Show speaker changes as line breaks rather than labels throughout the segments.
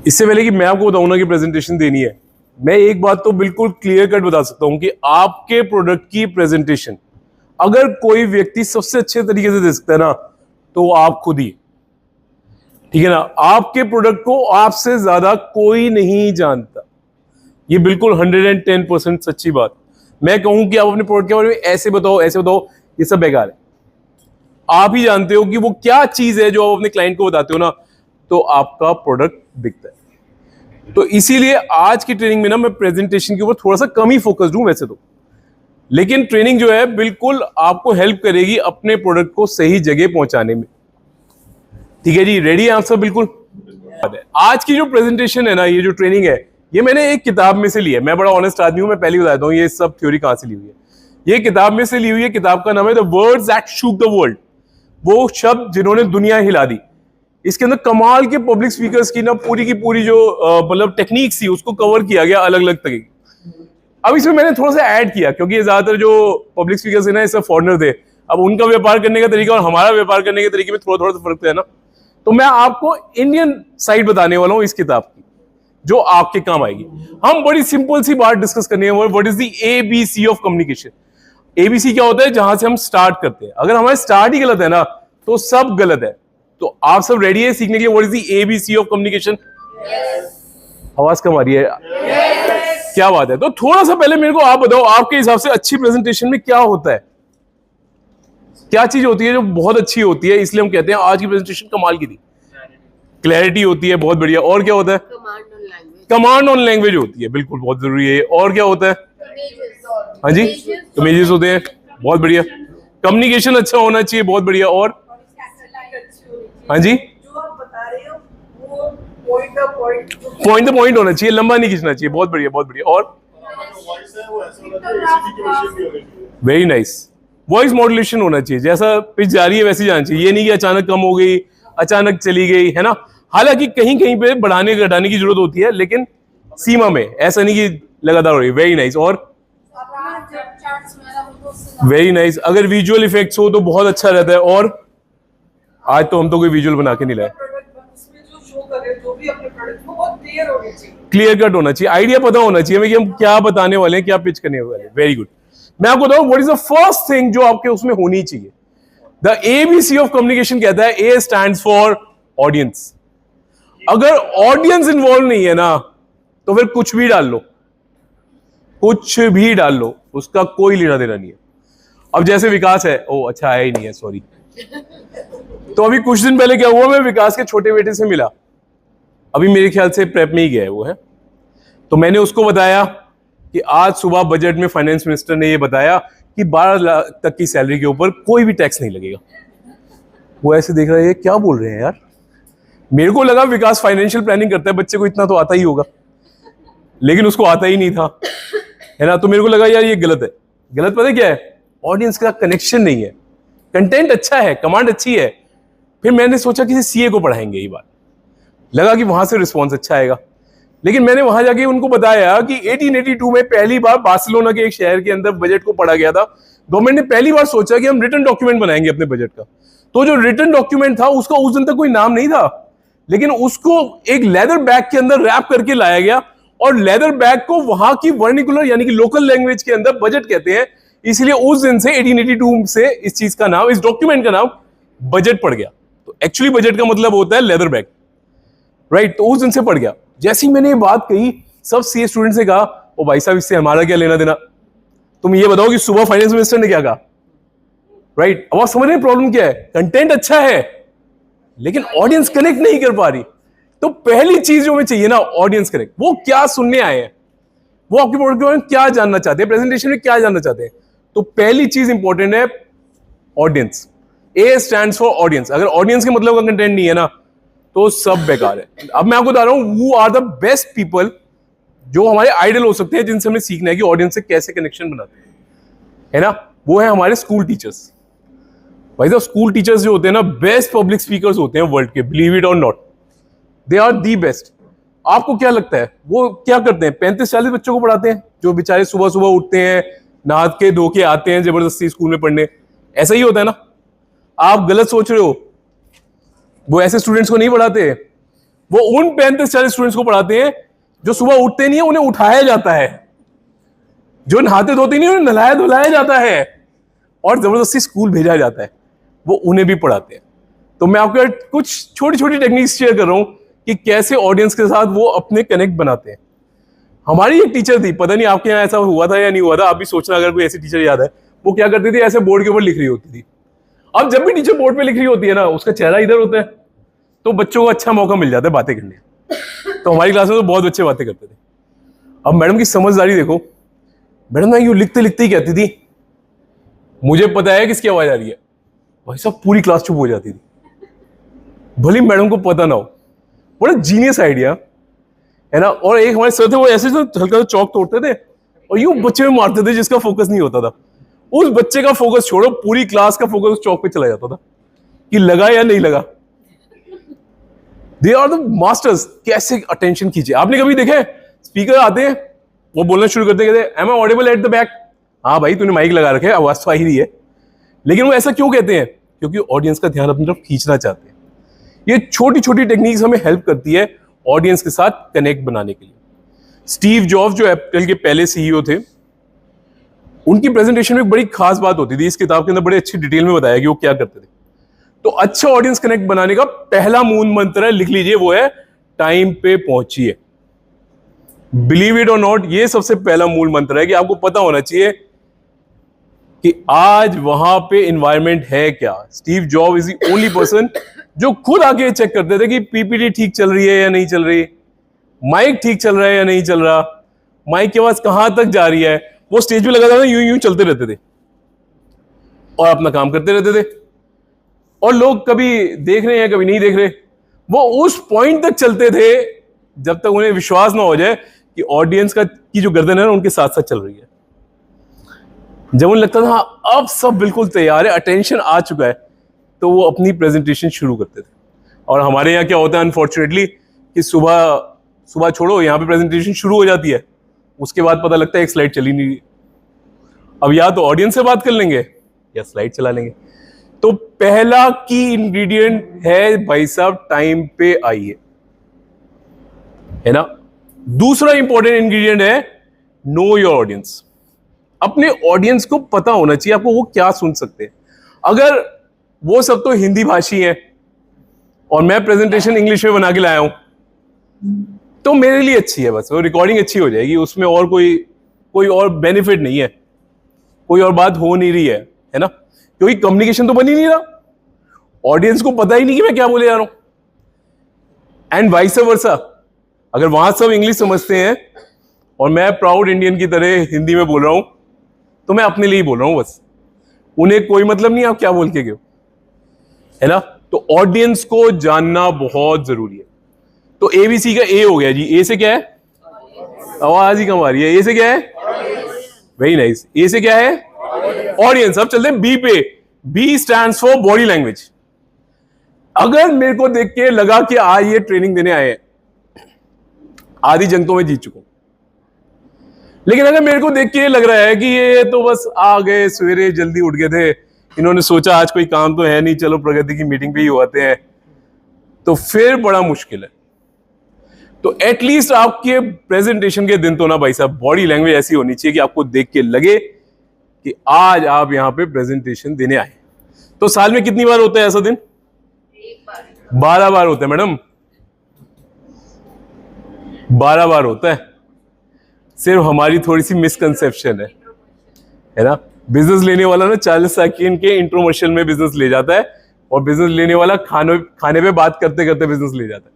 इससे पहले कि मैं आपको बताऊं ना कि प्रेजेंटेशन देनी है, मैं एक बात तो बिल्कुल क्लियर कट बता सकता हूं कि आपके प्रोडक्ट की प्रेजेंटेशन अगर कोई व्यक्ति सबसे अच्छे तरीके से दे सकता है ना, तो वो आप खुद ही, ठीक है ना। आपके प्रोडक्ट को आपसे ज्यादा कोई नहीं जानता, ये बिल्कुल 110% सच्ची बात। मैं कहूं कि आप अपने प्रोडक्ट के बारे में ऐसे बताओ, ये सब बेकार है। आप ही जानते हो कि वो क्या चीज है जो आप अपने क्लाइंट को बताते हो ना, तो आपका प्रोडक्ट दिखता है। तो इसीलिए आज की ट्रेनिंग में ना मैं प्रेजेंटेशन के ऊपर थोड़ा सा कम ही फोकस दूं वैसे तो, लेकिन ट्रेनिंग जो है बिल्कुल आपको हेल्प करेगी अपने प्रोडक्ट को सही जगह पहुंचाने में। ठीक है जी, रेडी है आप सब? बिल्कुल। आज की जो प्रेजेंटेशन है ना, ये जो ट्रेनिंग है, ये मैंने एक किताब में से ली है। मैं बड़ा ऑनेस्ट आदमी हूं, मैं पहले बताता हूं ये सब थ्योरी कहां से ली हुई है। ये किताब में से ली हुई है। किताब का नाम है the words that shook the world, वो शब्द जिन्होंने दुनिया हिला दी। इसके अंदर कमाल के पब्लिक स्पीकर्स की ना पूरी की पूरी जो मतलब टेक्निक्स थी उसको कवर किया गया अलग अलग तरीके। अब इसमें मैंने थोड़ा सा ऐड किया, क्योंकि ये ज्यादातर जो पब्लिक स्पीकर्स है ना, ये सब फॉरेनर थे। अब उनका व्यापार करने का तरीका और हमारा व्यापार करने के तरीके में थोड़ा थोड़ा फर्क है ना, तो मैं आपको इंडियन साइड बताने वाला हूं इस किताब की, जो आपके काम आएगी। हम बड़ी सिंपल सी बात डिस्कस करनी है, what is the ABC of communication. ABC क्या होता है? जहां से हम स्टार्ट करते हैं। अगर हमारा स्टार्ट ही गलत है ना, तो सब गलत है। तो आप सब रेडी है सीखने के लिए what is the ABC of communication? आवाज कम आ रही है। क्या बात है। तो थोड़ा सा पहले मेरे को आप बताओ, आपके हिसाब से अच्छी प्रेजेंटेशन में क्या होता है? क्या चीज होती है जो बहुत अच्छी होती है, इसलिए हम कहते हैं आज की प्रेजेंटेशन कमाल की थी? क्लैरिटी होती है, बहुत बढ़िया। और क्या होता है? कमांड ऑन लैंग्वेज होती है, बिल्कुल बहुत जरूरी है। और क्या होता है? हाँ जी, इमेजेस होते हैं, बहुत बढ़िया। कम्युनिकेशन अच्छा होना चाहिए, बहुत बढ़िया। और हाँ जी, पॉइंट पॉइंट होना चाहिए, लंबा नहीं खींचना चाहिए, बहुत बढ़िया बहुत बढ़िया। और वेरी नाइस, वॉइस मॉड्यूलेशन होना चाहिए, जैसा पिच जा रही है वैसी जाना चाहिए। ये नहीं कि अचानक कम हो गई, अचानक चली गई, है ना। हालांकि कहीं कहीं पे बढ़ाने घटाने की जरूरत होती है, लेकिन सीमा में, ऐसा नहीं कि लगातार हो रही। Very nice. और वेरी नाइस, अगर विजुअल इफेक्ट्स हो तो बहुत अच्छा रहता है। और आज तो हम तो कोई विजुअल बना के नहीं लाए, क्लियर कट होना चाहिए, आइडिया पता होना चाहिए हमें कि हम क्या बताने वाले हैं, क्या पिच करने वाले हैं। Very good. मैं आपको बताऊं what is the first thing जो आपके उसमें होनी चाहिए। द ABC ऑफ कम्युनिकेशन कहता है A स्टैंड्स फॉर ऑडियंस। अगर ऑडियंस इन्वॉल्व नहीं है ना, तो फिर कुछ भी डाल लो, कुछ भी डाल लो, उसका कोई लेना देना नहीं है। अब जैसे विकास है, ओ अच्छा है ही नहीं है, सॉरी। तो अभी कुछ दिन पहले क्या हुआ, मैं विकास के छोटे बेटे से मिला, अभी मेरे ख्याल से प्रेप में ही गया है वो, है। तो मैंने उसको बताया कि आज सुबह बजट में फाइनेंस मिनिस्टर ने ये बताया कि 12 लाख तक की सैलरी के ऊपर कोई भी टैक्स नहीं लगेगा। वो ऐसे देख रहा है, ये क्या बोल रहे हैं यार। मेरे को लगा विकास फाइनेंशियल प्लानिंग करता है, बच्चे को इतना तो आता ही होगा, लेकिन उसको आता ही नहीं था, है ना। तो मेरे को लगा यार ये गलत है। गलत पता है क्या है? ऑडियंस का कनेक्शन नहीं है। कंटेंट अच्छा है, कमांड अच्छी है। फिर मैंने सोचा किसी CA को पढ़ाएंगे, ये बात लगा कि वहां से रिस्पॉन्स अच्छा आएगा। लेकिन मैंने वहां जाके उनको बताया कि 1882 में पहली बार बार्सिलोना के एक शहर के अंदर बजट को पढ़ा गया था। गवर्नमेंट ने पहली बार सोचा कि हम रिटन डॉक्यूमेंट बनाएंगे अपने बजट का। तो जो रिटन डॉक्यूमेंट था उसका उस दिन तक कोई नाम नहीं था, लेकिन उसको एक लेदर बैग के अंदर रैप करके लाया गया, और लेदर बैग को वहां की वर्निकुलर यानी कि लोकल लैंग्वेज के अंदर बजट कहते हैं। इसलिए उस दिन से 1882 से इस चीज का नाम, इस डॉक्यूमेंट का नाम बजट पड़ गया। तो एक्चुअली बजट का मतलब होता है लेदर बैग, राइट। तो उस दिन से पड़ गया। जैसे ही मैंने ये बात कही, सब CA स्टूडेंट से कहा, ओ भाई साहब इससे हमारा क्या लेना देना, तुम ये बताओ कि सुबह फाइनेंस मिनिस्टर ने क्या कहा, राइट। अब आप समझ रहे हैं प्रॉब्लम क्या है? कंटेंट अच्छा है, लेकिन ऑडियंस कनेक्ट नहीं कर पा रही। तो पहली चीज जो हमें चाहिए ना, ऑडियंस कनेक्ट। वो क्या सुनने आए हैं, वो आपके प्रोडक्ट के बारे में क्या जानना चाहते हैं, प्रेजेंटेशन में क्या जानना चाहते हैं। तो पहली चीज इंपॉर्टेंट है audience. A stands for audience. अगर ऑडियंस के मतलब का कंटेंट नहीं है ना, तो सब बेकार है। अब मैं आपको बता रहा हूं, वो आर द बेस्ट पीपल जो हमारे आइडल हो सकते हैं, जिनसे हमें सीखना है कि ऑडियंस से कैसे कनेक्शन बनाते हैं, है ना। वो है हमारे स्कूल टीचर्स। भाई साहब, स्कूल टीचर्स जो होते हैं ना, बेस्ट पब्लिक स्पीकर्स होते हैं वर्ल्ड के, believe it or not, they are the best. आपको क्या लगता है वो क्या करते हैं? 35-40 बच्चों को पढ़ाते हैं, जो बेचारे सुबह सुबह उठते हैं, नहा के धो के आते हैं जबरदस्ती स्कूल में पढ़ने। ऐसा ही होता है ना? आप गलत सोच रहे हो, वो ऐसे स्टूडेंट्स को नहीं पढ़ाते। वो उन 35-40 स्टूडेंट्स को पढ़ाते हैं जो सुबह उठते नहीं है, उन्हें उठाया जाता है, जो नहाते धोते नहीं उन्हें नहलाया धुलाया जाता है और जबरदस्ती स्कूल भेजा जाता है, वो उन्हें भी पढ़ाते हैं। तो मैं आपको कुछ छोटी छोटी टेक्निक्स शेयर कर रहा हूं कि कैसे ऑडियंस के साथ वो अपने कनेक्ट बनाते हैं। हमारी एक टीचर थी, पता नहीं आपके यहाँ ऐसा हुआ था या नहीं हुआ था, आप भी सोचना अगर कोई ऐसी टीचर याद है, वो क्या करती थी, ऐसे बोर्ड के ऊपर लिख रही होती थी। अब जब भी टीचर बोर्ड पे लिख रही होती है ना, उसका चेहरा इधर होता है, तो बच्चों को अच्छा मौका मिल जाता है बातें करने। तो हमारी क्लास में तो बहुत बच्चे बातें करते थे। अब मैडम की समझदारी देखो, मैडम ना यूं लिखते लिखते ही कहती थी, मुझे पता है किसकी आवाज आ रही है। भाई साहब पूरी क्लास चुप हो जाती थी, भले मैडम को पता ना हो। बड़ा जीनियस आइडिया है ना। और एक हमारे सर थे, वो ऐसे हल्का सा चौक तोड़ते थे और यूं बच्चे में मारते थे जिसका फोकस नहीं होता था। उस बच्चे का फोकस छोड़ो, पूरी क्लास का फोकस उस चौक पे चला जाता था कि लगा या नहीं लगा। दे आर द मास्टर्स, कैसे अटेंशन खींचे। आपने कभी देखे स्पीकर आते हैं, वो बोलना शुरू करते कहते am I audible at the back. हाँ भाई तूने माइक लगा रखे, आवाज तो आ ही रही है। लेकिन वो ऐसा क्यों कहते हैं? क्योंकि ऑडियंस का ध्यान अपनी तरफ खींचना चाहते हैं। ये छोटी छोटी टेक्निक्स हमें हेल्प करती है ऑडियंस के साथ कनेक्ट बनाने के लिए। स्टीव जॉब्स जो एप्पल के पहले सीईओ थे, उनकी प्रेजेंटेशन में एक बड़ी खास बात होती थी, इस किताब के अंदर बड़े अच्छी डिटेल में बताया कि वो क्या करते थे। तो अच्छा ऑडियंस कनेक्ट बनाने का पहला मूल मंत्र है, लिख लीजिए, वो है टाइम पे पहुंचिए। बिलीव इट और नॉट, ये सबसे पहला मूल मंत्र है कि आपको पता होना चाहिए कि आज वहां पे एनवायरनमेंट है क्या। Steve job is the only person जो खुद आके चेक करते थे कि पीपीटी ठीक चल रही है या नहीं चल रही, माइक ठीक चल रहा है या नहीं चल रहा, माइक की आवाज कहां तक जा रही है। वो स्टेज पे लगा था, यूं यूं चलते रहते थे और अपना काम करते रहते थे, और लोग कभी देख रहे हैं कभी नहीं देख रहे। वो उस पॉइंट तक चलते थे जब तक उन्हें विश्वास ना हो जाए कि ऑडियंस की जो गर्दन है ना उनके साथ साथ चल रही है। जब उन्हें लगता था हाँ अब सब बिल्कुल तैयार है, अटेंशन आ चुका है, तो वो अपनी प्रेजेंटेशन शुरू करते थे। और हमारे यहाँ क्या होता है अनफॉर्चुनेटली कि सुबह छोड़ो, यहाँ पे प्रेजेंटेशन शुरू हो जाती है, उसके बाद पता लगता है एक स्लाइड चली नहीं रही। अब या तो ऑडियंस से बात कर लेंगे या स्लाइड चला लेंगे। तो पहला की इंग्रेडिएंट है भाई साहब, टाइम पे आइए, है ना। दूसरा इंपॉर्टेंट इंग्रेडिएंट है नो योर ऑडियंस। अपने ऑडियंस को पता होना चाहिए आपको वो क्या सुन सकते हैं। अगर वो सब तो हिंदी भाषी हैं और मैं प्रेजेंटेशन इंग्लिश में बना के लाया हूं, तो मेरे लिए अच्छी है, बस वो रिकॉर्डिंग अच्छी हो जाएगी, उसमें और कोई और बेनिफिट नहीं है, कोई और बात हो नहीं रही है ना, क्योंकि कम्युनिकेशन तो बन ही नहीं रहा, ऑडियंस को पता ही नहीं कि मैं क्या बोले जा रहा हूं। एंड वाइस वर्सा, अगर वहां सब इंग्लिश समझते हैं और मैं प्राउड इंडियन की तरह हिंदी में बोल रहा हूं, तो मैं अपने लिए ही बोल रहा हूं बस, उन्हें कोई मतलब नहीं आप क्या बोल के गए, है ना। तो ऑडियंस को जानना बहुत जरूरी है। तो एबीसी का ए हो गया जी। ए से क्या है? आवाज ही कम आ रही है। ए से क्या है? Very nice. ए से क्या है? ऑडियंस। अब चलते हैं बी पे। B stands for body language. अगर मेरे को देख के लगा कि आज ये ट्रेनिंग देने आए हैं, आधी जंग तो मैं जीत चुका हूं, लेकिन अगर मेरे को देख के लग रहा है कि ये तो बस आ गए, सवेरे जल्दी उठ गए थे, इन्होंने सोचा आज कोई काम तो है नहीं, चलो प्रगति की मीटिंग पे ही होते हैं, तो फिर बड़ा मुश्किल है। तो एटलीस्ट आपके प्रेजेंटेशन के दिन तो ना भाई साहब बॉडी लैंग्वेज ऐसी होनी चाहिए कि आपको देख के लगे कि आज आप यहां पे प्रेजेंटेशन देने आए। तो साल में कितनी बार होता है ऐसा दिन? 12 बार होता है मैडम, 12 बार होता है। सिर्फ हमारी थोड़ी सी मिसकंसेप्शन है ना। बिजनेस लेने वाला ना 40 सेकंड के इंट्रोमर्शियल में बिजनेस ले जाता है, और बिजनेस लेने वाला खाने पे बात करते करते बिजनेस ले जाता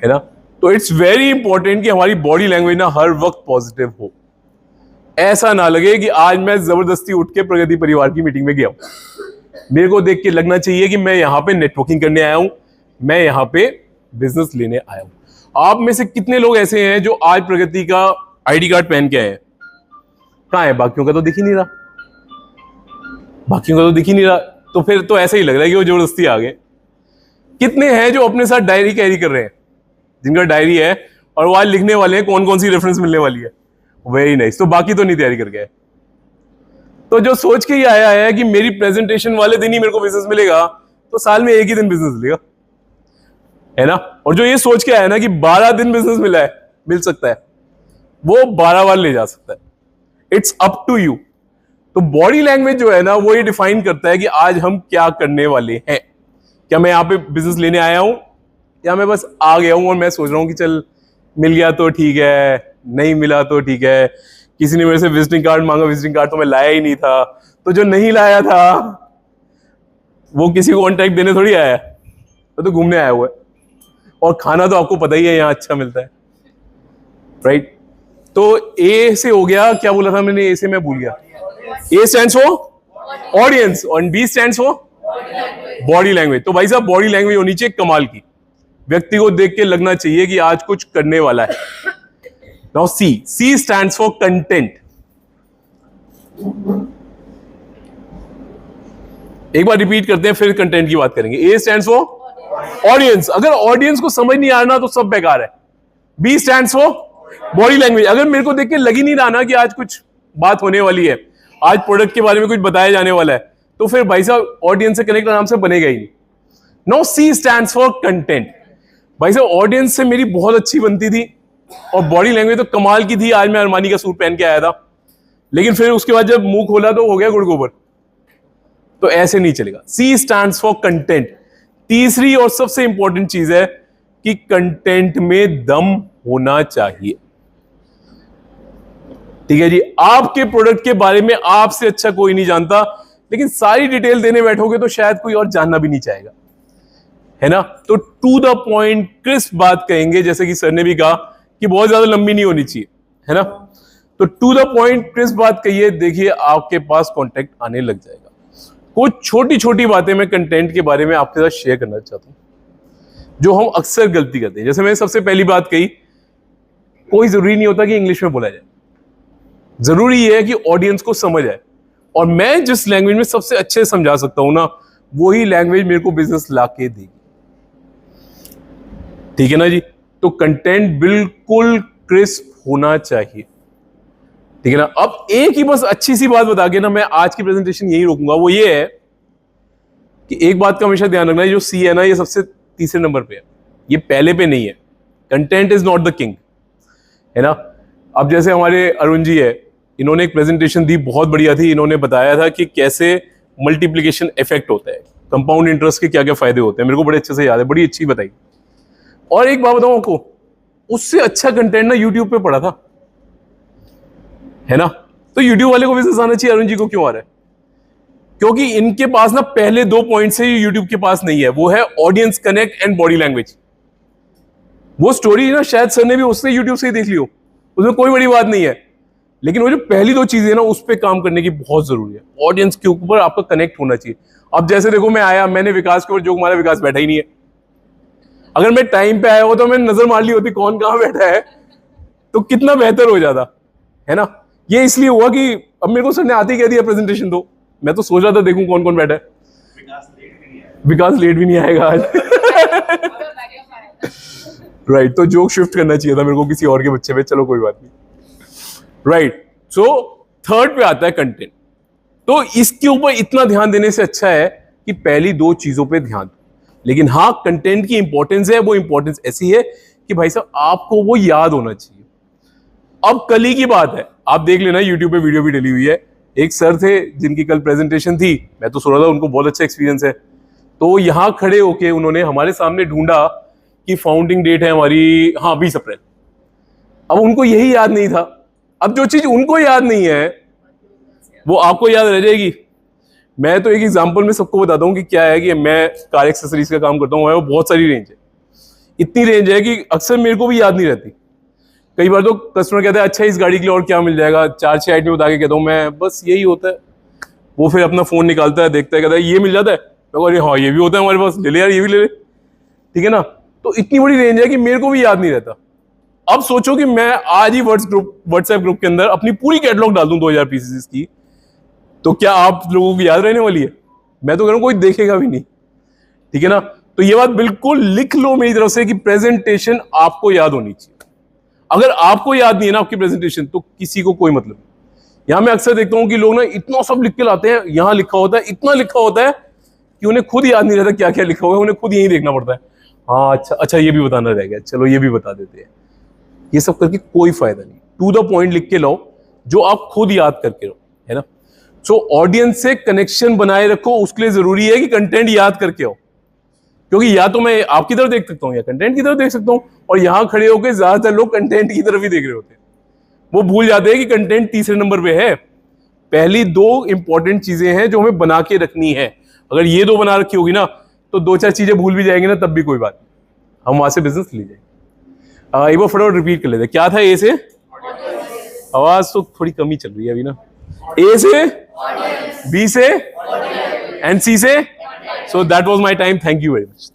है ना। तो इट्स वेरी इंपॉर्टेंट कि हमारी बॉडी लैंग्वेज ना हर वक्त पॉजिटिव हो। ऐसा ना लगे कि आज मैं जबरदस्ती उठ के प्रगति परिवार की मीटिंग में गया हूं। मेरे को देख के लगना चाहिए कि मैं यहां पे नेटवर्किंग करने आया हूं, मैं यहां पे बिजनेस लेने आया हूं। आप में से कितने लोग ऐसे हैं जो आज प्रगति का आईडी कार्ड पहन के आए हैं? कहां है? बाकियों का तो दिख ही नहीं रहा, बाकियों का तो दिख ही नहीं रहा। तो फिर तो ऐसा ही लग रहा है कि वो जबरदस्ती आ गए। कितने हैं जो अपने साथ डायरी कैरी कर रहे हैं, जिनका डायरी है और वो आज लिखने वाले हैं कौन कौन सी रेफरेंस मिलने वाली है? Very nice. तो बाकी तो नहीं तैयारी करके आए। तो जो सोच के ही आया है कि मेरी प्रेजेंटेशन वाले दिन ही मेरे को बिजनेस मिलेगा, तो साल में एक ही दिन बिजनेस मिलेगा, है ना। और जो ये सोच के आया ना कि 12 दिन बिजनेस मिल सकता है, वो 12 बार ले जा सकता है। It's up to you. तो बॉडी लैंग्वेज जो है ना, वो ये डिफाइन करता है कि आज हम क्या करने वाले हैं। क्या मैं यहाँ पे बिजनेस लेने आया हूं, या मैं बस आ गया हूं और मैं सोच रहा हूं कि चल मिल गया तो ठीक है, नहीं मिला तो ठीक है। किसी ने मेरे से विजिटिंग कार्ड मांगा, विजिटिंग कार्ड तो मैं लाया ही नहीं था, तो जो नहीं लाया था वो किसी को कॉन्ट्रैक्ट देने थोड़ी आया, तो घूमने आया हुआ है। और खाना तो आपको पता ही है यहाँ अच्छा मिलता है, राइट। तो ए से हो गया, क्या बोला था मैंने, ए से मैं भूल गया। ए स्टैंड्स फॉर ऑडियंस और b stands for body language. तो भाई साहब बॉडी लैंग्वेज होनी चाहिए कमाल की, व्यक्ति को देख के लगना चाहिए कि आज कुछ करने वाला है। Now c stands for content. एक बार रिपीट करते हैं, फिर कंटेंट की बात करेंगे। ए स्टैंड्स फॉर ऑडियंस, अगर ऑडियंस को समझ नहीं आ रहा तो सब बेकार है। B stands for body language, अगर मेरे को देख के लग ही नहीं रहा ना कि आज कुछ बात होने वाली है, आज प्रोडक्ट के बारे में कुछ बताया जाने वाला है, तो फिर भाई साहब ऑडियंस से कनेक्ट आराम से बनेगा ही नहीं। Now c stands for content. भाई साहब ऑडियंस से मेरी बहुत अच्छी बनती थी और बॉडी लैंग्वेज तो कमाल की थी। आज मैं अरमानी का सूट पहन के आया था, लेकिन फिर उसके बाद जब मुंह खोला तो हो गया गुड़ गोबर। तो ऐसे नहीं चलेगा। C stands for content. तीसरी और सबसे इंपॉर्टेंट चीज है कि कंटेंट में दम होना चाहिए। ठीक है जी, आपके प्रोडक्ट के बारे में आपसे अच्छा कोई नहीं जानता, लेकिन सारी डिटेल देने बैठोगे तो शायद कोई और जानना भी नहीं चाहेगा, है ना। तो टू द पॉइंट क्रिस्प बात कहेंगे, जैसे कि सर ने भी कहा कि बहुत ज्यादा लंबी नहीं होनी चाहिए, है ना। तो टू द पॉइंट क्रिस्प बात कहिए, देखिए आपके पास कॉन्टेक्ट आने लग जाएगा। कुछ छोटी छोटी बातें मैं कंटेंट के बारे में आपके साथ शेयर करना चाहता हूं, जो हम अक्सर गलती करते हैं। जैसे मैंने सबसे पहली बात कही, कोई जरूरी नहीं होता कि इंग्लिश में बोला जाए, जरूरी है कि ऑडियंस को समझ आए। और मैं जिस लैंग्वेज में सबसे अच्छे समझा सकता हूं ना, वही लैंग्वेज मेरे को बिजनेस ला के देगी। ठीक है ना जी। तो कंटेंट बिल्कुल क्रिस्प होना चाहिए, ठीक है ना। अब एक ही बस अच्छी सी बात बता के ना मैं आज की प्रेजेंटेशन यही रोकूंगा, वो ये है कि एक बात का हमेशा ध्यान रखना है, जो सी है ना, ये सबसे तीसरे नंबर पे है, ये पहले पे नहीं है। Content is not the king, है ना। अब जैसे हमारे अरुण जी है, इन्होंने एक प्रेजेंटेशन दी, बहुत बढ़िया थी। इन्होंने बताया था कि कैसे मल्टीप्लिकेशन इफेक्ट होता है, कंपाउंड इंटरेस्ट के क्या क्या फायदे होते हैं। मेरे को बड़े अच्छे से याद है, बड़ी अच्छी बताई। और एक बात बताऊं आपको, उससे अच्छा कंटेंट ना यूट्यूब पे पड़ा था, है ना। तो यूट्यूब वाले को बिजनेस आना चाहिए, अरुण जी को क्यों आ रहा है? क्योंकि इनके पास ना पहले 2 पॉइंट से यूट्यूब के पास नहीं है, वो है audience connect and body language. वो स्टोरी ना शायद सर ने भी उससे यूट्यूब से ही देख ली हो, उसमें कोई बड़ी बात नहीं है, लेकिन वो जो पहली 2 चीजें ना, उस पर काम करने की बहुत जरूरी है। ऑडियंस के ऊपर आपका कनेक्ट होना चाहिए। अब जैसे देखो, मैं आया, मैंने विकास के ऊपर जोक मारा, विकास बैठा ही नहीं है। अगर मैं टाइम पे आया हो तो मैं नजर मार ली होती कौन कहां बैठा है, तो कितना बेहतर हो जाता, है ना। ये इसलिए हुआ कि अब मेरे को सर ने आते ही कह दिया प्रेजेंटेशन दो, मैं तो सोच रहा था देखूं कौन कौन बैठा है। विकास लेट भी नहीं आएगा आज। राइट, तो जोक शिफ्ट करना चाहिए था मेरे को किसी और के बच्चे पे, चलो कोई बात नहीं। राइट, सो थर्ड पे आता है कंटेंट। तो इसके ऊपर इतना ध्यान देने से अच्छा है कि पहली 2 चीजों पे ध्यान। लेकिन हाँ, कंटेंट की इंपॉर्टेंस है, वो इंपॉर्टेंस ऐसी है कि भाई साहब आपको वो याद होना चाहिए। अब कल ही की बात है, आप देख लेना, यूट्यूब पे वीडियो भी डली हुई है। एक सर थे जिनकी कल प्रेजेंटेशन थी, मैं तो सोच रहा था उनको बहुत अच्छा एक्सपीरियंस है, तो यहां खड़े होके उन्होंने हमारे सामने ढूंढा कि फाउंडिंग डेट है हमारी, हाँ 20 अप्रैल। अब उनको यही याद नहीं था। अब जो चीज उनको याद नहीं है वो आपको याद रह जाएगी। मैं तो एक एग्जांपल में सबको बताता हूँ कि क्या है कि मैं कार एक्सेसरीज का काम करता हूँ, वो बहुत सारी रेंज है, इतनी रेंज है कि अक्सर मेरे को भी याद नहीं रहती। कई बार तो कस्टमर कहता है अच्छा इस गाड़ी के लिए और क्या मिल जाएगा, 4-6 आइटम बता के कहता हूँ मैं, बस यही होता है। वो फिर अपना फोन निकालता है, देखता है, कहता है ये मिल जाता है, मैं अरे हाँ ये भी होता है हमारे पास, ले ले यार ये भी ले ले, ठीक है ना। तो इतनी बड़ी रेंज है कि मेरे को भी याद नहीं रहता। अब सोचो कि मैं आज ही व्हाट्सएप ग्रुप के अंदर अपनी पूरी कैटलॉग डाल दूं 2000 पीसेस की, तो क्या आप लोगों को याद रहने वाली है? मैं तो कह रहा हूं कोई देखेगा भी नहीं, ठीक है ना। तो ये बात बिल्कुल लिख लो मेरी तरफ से कि प्रेजेंटेशन आपको याद होनी चाहिए। अगर आपको याद नहीं है ना आपकी प्रेजेंटेशन, तो किसी को कोई मतलब नहीं। यहां मैं अक्सर देखता हूं कि लोग ना इतना सब लिख के लाते हैं, यहां लिखा होता है, इतना लिखा होता है कि उन्हें खुद याद नहीं रहता क्या क्या लिखा हुआ है, उन्हें खुद यही देखना पड़ता है। हाँ अच्छा ये भी बताना रह गया, चलो ये भी बता देते हैं। ये सब करके कोई फायदा नहीं, टू द पॉइंट लिख के लाओ जो आप खुद याद करके रहो, है ना। सो ऑडियंस से कनेक्शन बनाए रखो, उसके लिए जरूरी है कि कंटेंट याद करके आओ, क्योंकि या तो मैं आपकी तरफ देख सकता हूँ या कंटेंट की तरफ देख सकता हूँ, और यहां खड़े होकर ज्यादातर लोग कंटेंट की तरफ ही देख रहे होते हैं। वो भूल जाते हैं कि कंटेंट तीसरे नंबर पे है। पहली दो इंपॉर्टेंट चीजें हैं जो हमें बना के रखनी है। अगर ये दो बना रखी होगी ना तो दो चार चीजें भूल भी जाएंगे ना, तब भी कोई बात नहीं, हम वहां से बिजनेस ले जाएंगे। एक बार फटाफट रिपीट कर लेते हैं। क्या था ए से? आवाज तो थोड़ी कमी चल रही है अभी ना। ए से, बी से, एंड सी से। So that was my time. Thank you very much.